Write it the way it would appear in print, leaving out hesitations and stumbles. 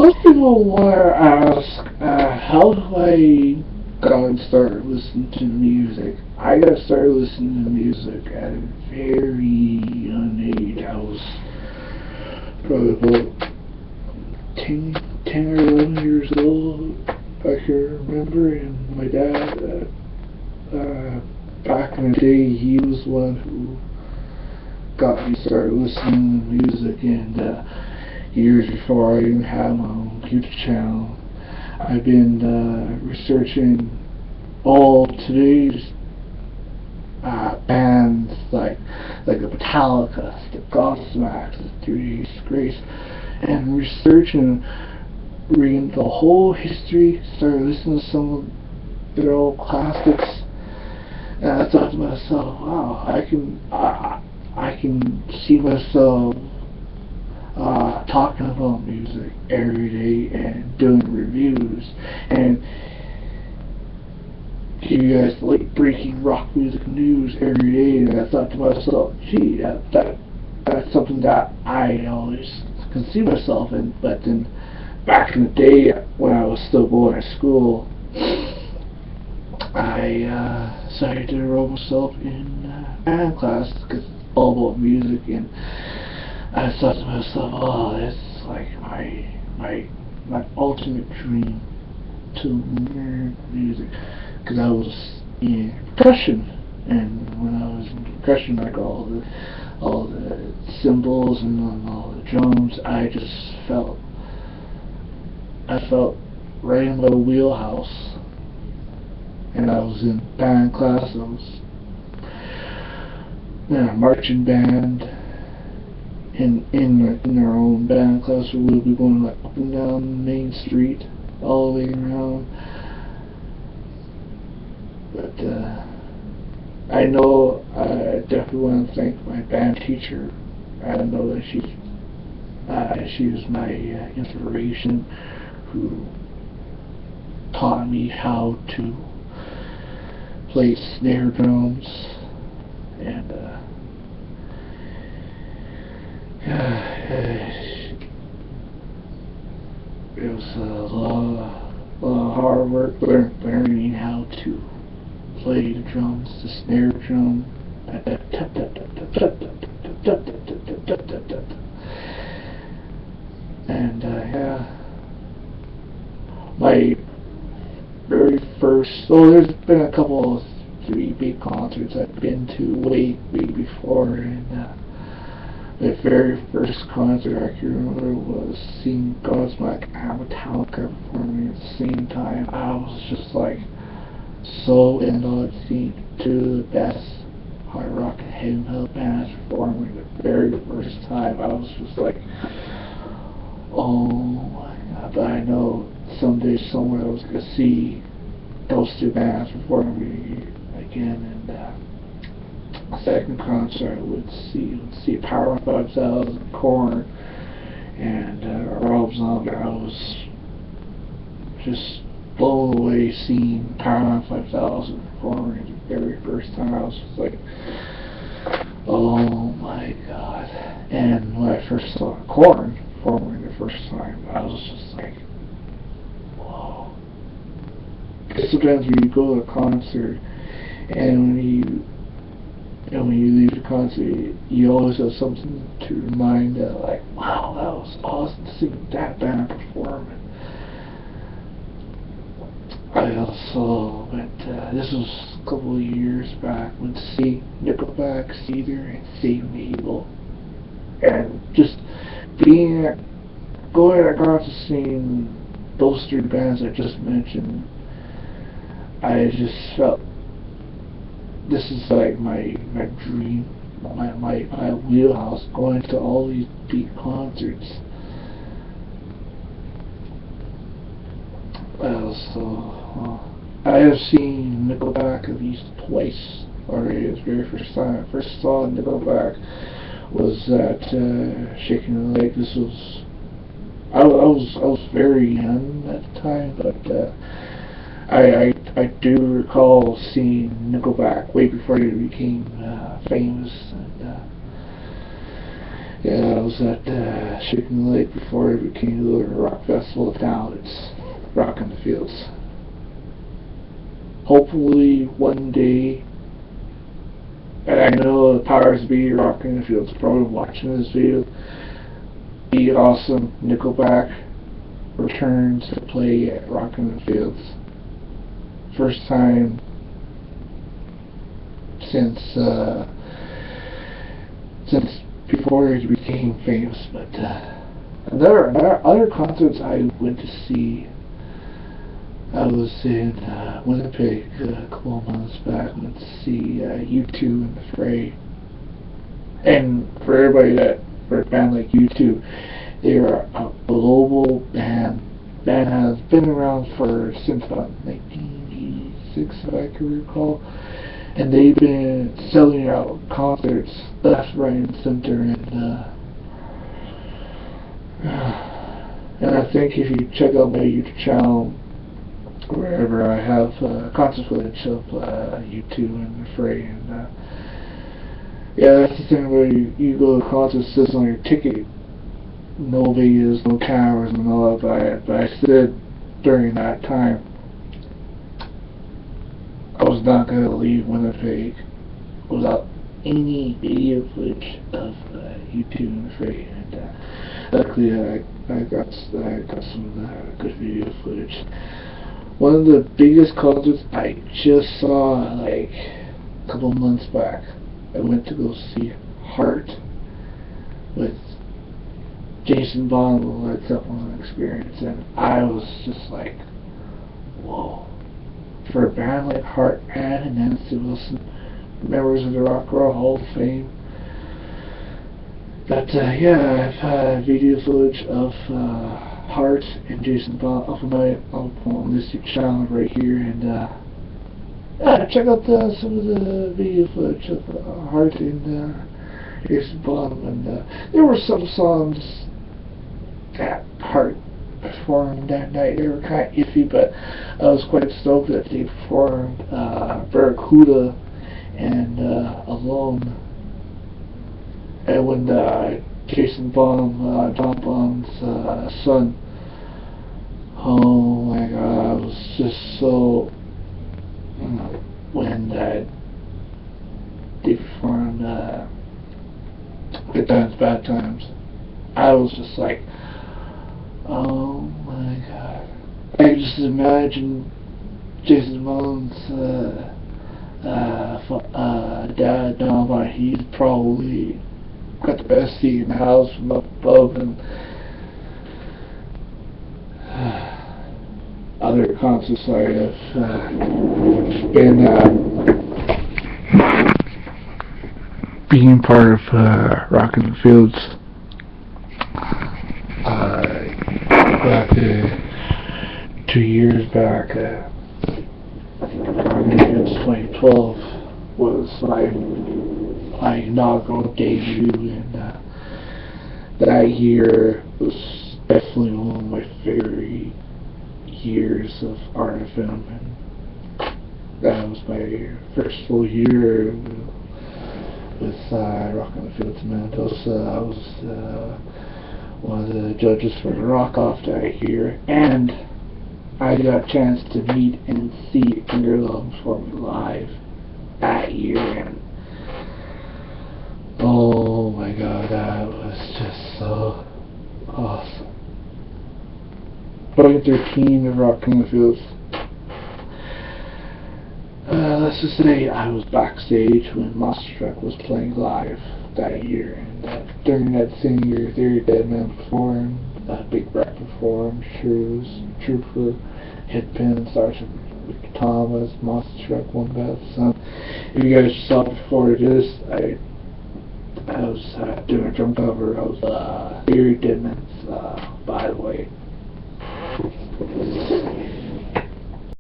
Most people want to ask, how do I go and start listening to music? I got started listening to music at a very young age. I was probably about 10 or 11 years old, I can remember, and my dad, back in the day, he was the one who got me started listening to music, and years before I even had my own YouTube channel. I've been researching all today's bands like the Metallica, the Godsmack, the 3 Days Grace, and researching, reading the whole history, started listening to some of their old classics, and I thought to myself, wow, I can see myself talking about music every day and doing reviews and give you guys late breaking rock music news every day. And I thought to myself, gee, that's something that I always can see myself in. But then back in the day when I was still going to school, I decided to enroll myself in band class because it's all about music, and I thought to myself, oh, this is like my ultimate dream to learn music, because I was in percussion, and when I was in percussion, like all the cymbals and all the drums, I felt right in my wheelhouse. And I was in band class. I was in a marching band. In our own band class, where we'll be going like up and down Main Street, all the way around. But I know I definitely want to thank my band teacher. I know that she was my inspiration, who taught me how to play snare drums, and it was a lot of hard work learning how to play the drums, the snare drum, and yeah, my very first, there's been a couple of 3 big concerts I've been to way before, and the very first concert I can remember was seeing Godsmack and Metallica performing at the same time. I was just like so in love with seeing 2 of the best hard rock and heavy metal bands performing the very first time. I was just like, oh my god, but I know someday somewhere I was going to see those 2 bands performing again, and second concert I would see Power 5000, Korn, and Rob Zombie. I was just blown away seeing Power 5000 performing the very first time. I was just like, oh my god. And when I first saw Korn performing the first time, I was just like, whoa. Because sometimes when you go to a concert, and when you leave the concert, you always have something to remind that, like, wow, that was awesome to see that band performing. I also went, this was a couple of years back, went to see Nickelback, Seether, and Satan Evil. And just going across to seeing those 3 bands I just mentioned, I just felt this is like my dream, my wheelhouse, going to all these big concerts. I have seen Nickelback at least twice already. It was the very first time I first saw Nickelback was at Shaking the Lake. This was I was very young at the time, but I do recall seeing Nickelback way before they became famous, Yeah, I was at Chicken Lake before it became the Rock Festival. Now it's Rock in the Fields. Hopefully one day, and I know the powers be Rock in the Fields probably watching this video, the awesome Nickelback returns to play at Rock in the Fields. First time since before he became famous. But other concerts I went to see, I was in Winnipeg a couple of months back. Went to see U2 and The Fray. And for everybody for a band like U2, they're a global band. Band has been around since about 1986, if I can recall. And they've been selling out concerts left, right, and center, and I think if you check out my YouTube channel, wherever I have concert footage of U2 and The Fray, and yeah, that's the thing where you go to concerts, it says on your ticket, no videos, no cameras, and all that, but I said during that time, I was not going to leave Winnipeg without any video footage of U2 and The Fray, and luckily I got some good video footage. One of the biggest concerts I just saw like a couple months back, I went to go see Heart with Jason Bond, the Led Zeppelin Experience, and I was just like, whoa. For a band like Heart and Nancy Wilson, members of the Rock and Roll Hall of Fame. But yeah, I've had video footage of Heart and Jason Bond on this channel right here, and yeah, check out some of the video footage of Heart and Jason Bond. And there were some songs that Heart performed that night. They were kind of iffy, but I was quite stoked that they performed Barracuda and Alone. And when Jason Bond, John Bond's son, oh my god, I was just so, when they performed Good Times, Bad Times, I was just like, oh my god. I can just imagine Jason Bond's dad, Don Bond. He's probably got the best seat in the house from up above, and other concerts I have been being part of Rock in the Fields. Back 2 years back, 2012 was my inaugural debut, and that year was definitely one of my favorite years of art and film, and that was my first full year with Rock in the Fields in Mendoza. I was one of the judges for the Rock Off that year, and I got a chance to meet and see Underlung perform live that year, and oh my god, that was just so awesome. 2013 of Rock in the Fields. Let's just say I was backstage when Monster Truck was playing live that year, and during that same year, Theory Deadman performed, Big Brett performed, Trooper, Headpin, Sergeant Rick Thomas, Monster Truck, One Bad Son. If you guys saw before this, I was doing a drum cover of Theory Deadman's By the Way.